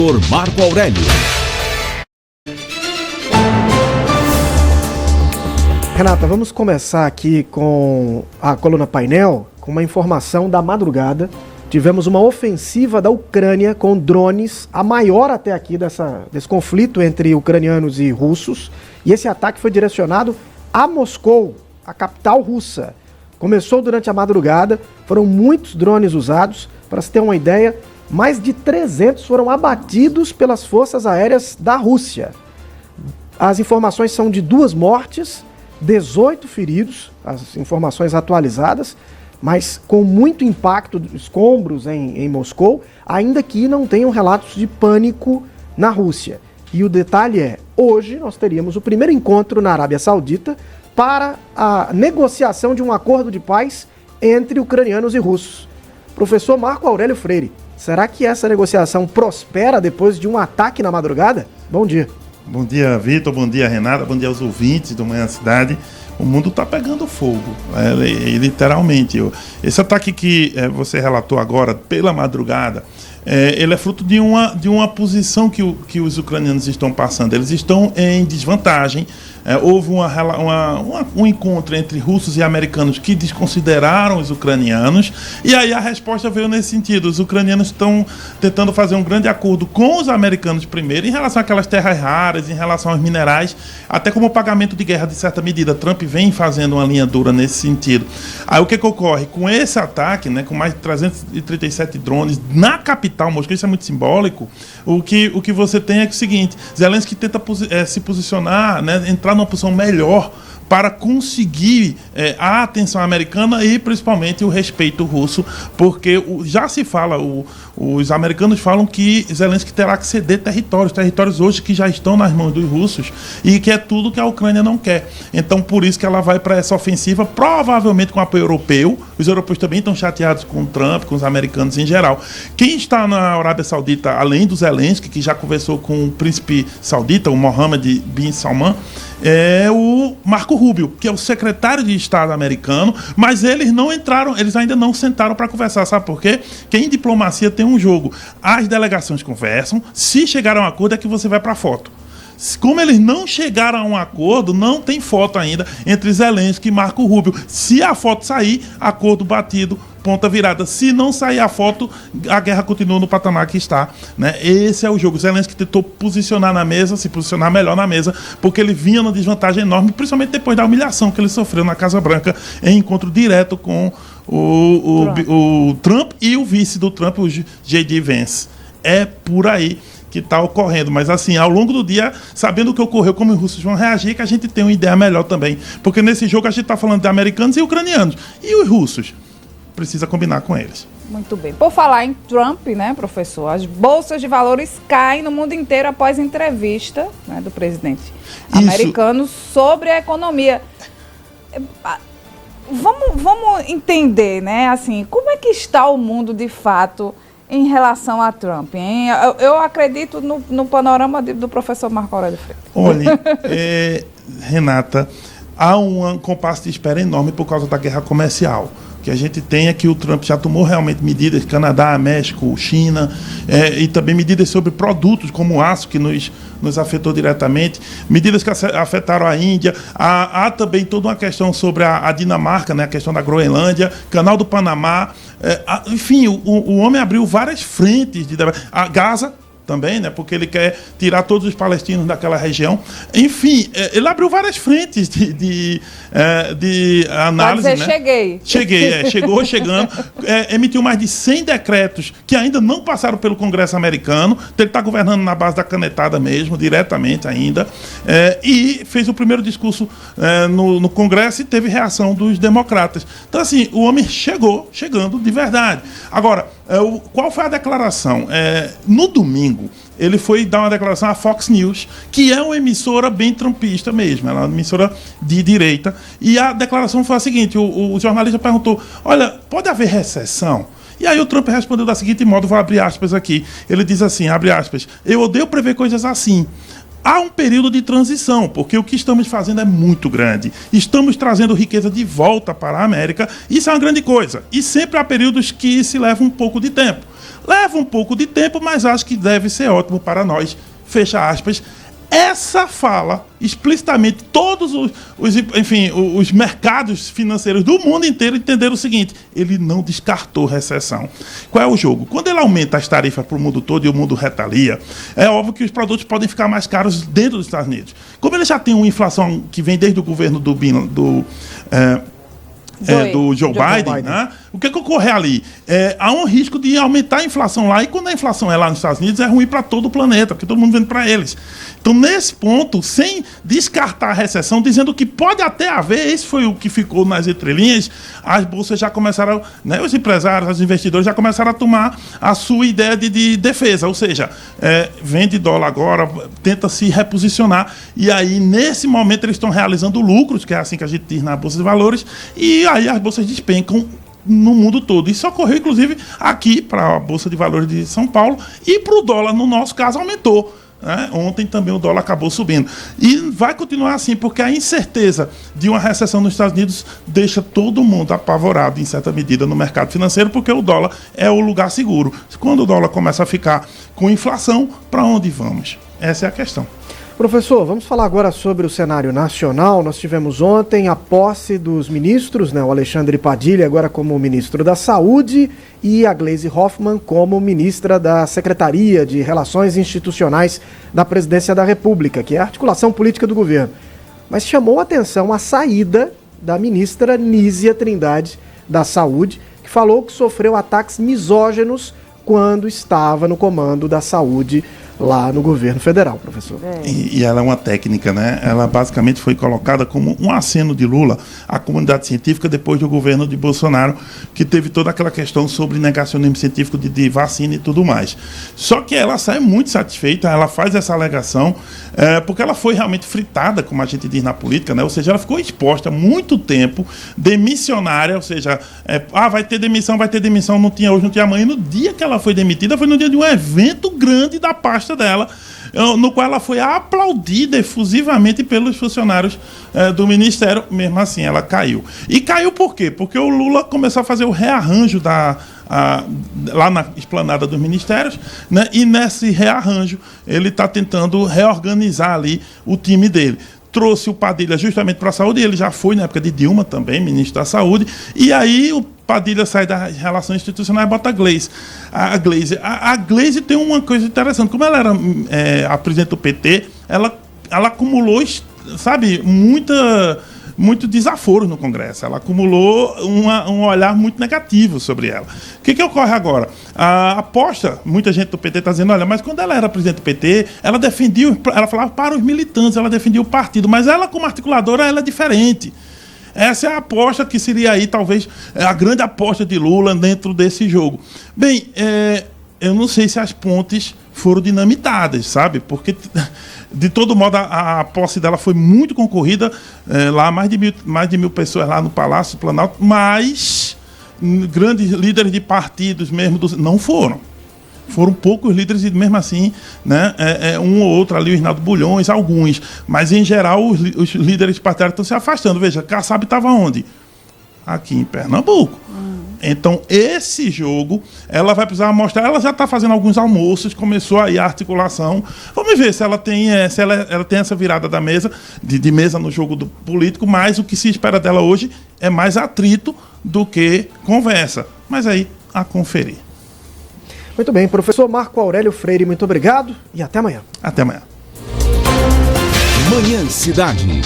Professor Marco Aurélio. Renata, vamos começar aqui com a coluna Painel, com uma informação da madrugada. Tivemos uma ofensiva da Ucrânia com drones, a maior até aqui desse conflito entre ucranianos e russos. E esse ataque foi direcionado a Moscou, a capital russa. Começou durante a madrugada, foram muitos drones usados. Para se ter uma ideia, mais de 300 foram abatidos pelas forças aéreas da Rússia. As informações são de 2 mortes, 18 feridos, as informações atualizadas, mas com muito impacto, escombros em Moscou, ainda que não tenham relatos de pânico na Rússia. E o detalhe é, hoje nós teríamos o primeiro encontro na Arábia Saudita para a negociação de um acordo de paz entre ucranianos e russos. Professor Marco Aurélio Freire, será que essa negociação prospera depois de um ataque na madrugada? Bom dia. Bom dia, Vitor. Bom dia, Renata. Bom dia aos ouvintes do Manhã Cidade. O mundo está pegando fogo, literalmente. Esse ataque que você relatou agora, pela madrugada, ele é fruto de uma posição que os ucranianos estão passando. Eles estão em desvantagem. Houve um encontro entre russos e americanos que desconsideraram os ucranianos, e aí a resposta veio nesse sentido. Os ucranianos estão tentando fazer um grande acordo com os americanos primeiro, em relação àquelas terras raras, em relação aos minerais, até como pagamento de guerra de certa medida. Trump vem fazendo uma linha dura nesse sentido. Aí o que ocorre? Com esse ataque, com mais de 337 drones na capital Moscou, isso é muito simbólico, o que você tem é o seguinte: Zelensky tenta se posicionar, entrar numa posição melhor para conseguir a atenção americana e principalmente o respeito russo, porque já se fala, os americanos falam que Zelensky terá que ceder territórios hoje que já estão nas mãos dos russos, e que é tudo que a Ucrânia não quer. Então por isso que ela vai para essa ofensiva, provavelmente com apoio europeu. Os europeus também estão chateados com o Trump, com os americanos em geral. Quem está na Arábia Saudita, além do Zelensky, que já conversou com o príncipe saudita, o Mohammed bin Salman, é o Marco Rubio, que é o secretário de Estado americano, mas eles não entraram, eles ainda não sentaram para conversar. Sabe por quê? Porque em diplomacia tem um jogo. As delegações conversam, se chegaram a um acordo é que você vai para a foto. Como eles não chegaram a um acordo, não tem foto ainda entre Zelensky e Marco Rubio. Se a foto sair, acordo batido, ponta virada. Se não sair a foto, a guerra continua no patamar que está. Esse é o jogo. Zelensky tentou se posicionar melhor na mesa, porque ele vinha numa desvantagem enorme, principalmente depois da humilhação que ele sofreu na Casa Branca, em encontro direto com o Trump e o vice do Trump, o J.D. Vance. É por aí que está ocorrendo, mas assim, ao longo do dia, sabendo o que ocorreu, como os russos vão reagir, que a gente tem uma ideia melhor também, porque nesse jogo a gente está falando de americanos e ucranianos, e os russos, precisa combinar com eles. Muito bem. Por falar em Trump, professor, as bolsas de valores caem no mundo inteiro após entrevista do presidente americano sobre a economia. Vamos entender, assim, como é que está o mundo de fato em relação a Trump, hein? Eu acredito no panorama do professor Marco Aurélio Freire. Olha, Renata, há um compasso de espera enorme por causa da guerra comercial. O que a gente tem é que o Trump já tomou realmente medidas, Canadá, México, China, e também medidas sobre produtos como o aço, que nos afetou diretamente, medidas que afetaram a Índia. Há também toda uma questão sobre a Dinamarca, a questão da Groenlândia, Canal do Panamá. Enfim, o homem abriu várias frentes de debate. A Gaza também, porque ele quer tirar todos os palestinos daquela região. Enfim, ele abriu várias frentes de análise. Pode dizer, chegando. Emitiu mais de 100 decretos que ainda não passaram pelo Congresso americano. Então ele está governando na base da canetada mesmo, diretamente ainda. E fez o primeiro discurso no Congresso e teve reação dos democratas. Então, assim, o homem chegando de verdade. Agora, qual foi a declaração? No domingo, ele foi dar uma declaração à Fox News, que é uma emissora bem trumpista mesmo, ela é uma emissora de direita, e a declaração foi a seguinte: o jornalista perguntou, olha, pode haver recessão? E aí o Trump respondeu da seguinte modo, vou abrir aspas aqui, ele diz assim, abre aspas, eu odeio prever coisas assim. Há um período de transição, porque o que estamos fazendo é muito grande. Estamos trazendo riqueza de volta para a América, isso é uma grande coisa. E sempre há períodos que se levam um pouco de tempo. Leva um pouco de tempo, mas acho que deve ser ótimo para nós. Fecha aspas. Essa fala, explicitamente, todos os mercados financeiros do mundo inteiro entenderam o seguinte: ele não descartou recessão. Qual é o jogo? Quando ele aumenta as tarifas para o mundo todo e o mundo retalia, é óbvio que os produtos podem ficar mais caros dentro dos Estados Unidos. Como ele já tem uma inflação que vem desde o governo do Joe Biden, né? O que ocorre ali? Há um risco de aumentar a inflação lá, e quando a inflação é lá nos Estados Unidos, é ruim para todo o planeta, porque todo mundo vende para eles. Então, nesse ponto, sem descartar a recessão, dizendo que pode até haver, esse foi o que ficou nas entrelinhas, as bolsas já começaram, né, os empresários, os investidores já começaram a tomar a sua ideia de defesa, ou seja, vende dólar agora, tenta se reposicionar, e aí, nesse momento, eles estão realizando lucros, que é assim que a gente diz na Bolsa de Valores, e aí as bolsas despencam no mundo todo. Isso ocorreu, inclusive, aqui para a Bolsa de Valores de São Paulo, e para o dólar, no nosso caso, aumentou. Ontem também o dólar acabou subindo. E vai continuar assim, porque a incerteza de uma recessão nos Estados Unidos deixa todo mundo apavorado, em certa medida, no mercado financeiro, porque o dólar é o lugar seguro. Quando o dólar começa a ficar com inflação, para onde vamos? Essa é a questão. Professor, vamos falar agora sobre o cenário nacional. Nós tivemos ontem a posse dos ministros, né? O Alexandre Padilha agora como ministro da Saúde e a Gleisi Hoffmann como ministra da Secretaria de Relações Institucionais da Presidência da República, que é a articulação política do governo. Mas chamou a atenção a saída da ministra Nízia Trindade da Saúde, que falou que sofreu ataques misóginos quando estava no comando da saúde lá no governo federal, professor. E ela é uma técnica, né? Ela basicamente foi colocada como um aceno de Lula à comunidade científica depois do governo de Bolsonaro, que teve toda aquela questão sobre negacionismo científico de vacina e tudo mais. Só que ela sai muito satisfeita, ela faz essa alegação, porque ela foi realmente fritada, como a gente diz na política, né? Ou seja, ela ficou exposta muito tempo, demissionária, ou seja, vai ter demissão, não tinha hoje, não tinha amanhã. E no dia que ela foi demitida, foi no dia de um evento grande da pasta dela, no qual ela foi aplaudida efusivamente pelos funcionários do Ministério. Mesmo assim, ela caiu. E caiu por quê? Porque o Lula começou a fazer o rearranjo lá na esplanada dos ministérios, né? E nesse rearranjo ele está tentando reorganizar ali o time dele. Trouxe o Padilha justamente para a saúde, ele já foi na época de Dilma também, ministro da Saúde, e aí o Padilha sai das relações institucionais e bota a Gleisi. A Gleisi tem uma coisa interessante, como ela era a presidente do PT, ela acumulou, sabe, muito desaforo no Congresso. Ela acumulou um olhar muito negativo sobre ela. O que ocorre agora? A aposta, muita gente do PT está dizendo, olha, mas quando ela era presidente do PT, ela falava para os militantes, ela defendia o partido, mas ela como articuladora, ela é diferente. Essa é a aposta que seria aí, talvez, a grande aposta de Lula dentro desse jogo. Bem, eu não sei se as pontes foram dinamitadas, sabe? Porque, de todo modo, a posse dela foi muito concorrida, lá mais de mil pessoas lá no Palácio do Planalto, mas grandes líderes de partidos mesmo não foram. Foram poucos líderes e mesmo assim, né, um ou outro ali, o Reinaldo Bulhões, alguns. Mas, em geral, os líderes partidários estão se afastando. Veja, Kassab estava onde? Aqui em Pernambuco. Então, esse jogo, ela vai precisar mostrar, ela já está fazendo alguns almoços, começou aí a articulação. Vamos ver se ela tem, ela tem essa virada da mesa, de mesa no jogo do político, mas o que se espera dela hoje é mais atrito do que conversa. Mas aí, a conferir. Muito bem, professor Marco Aurélio Freire, muito obrigado e até amanhã. Até amanhã. Manhã Cidade.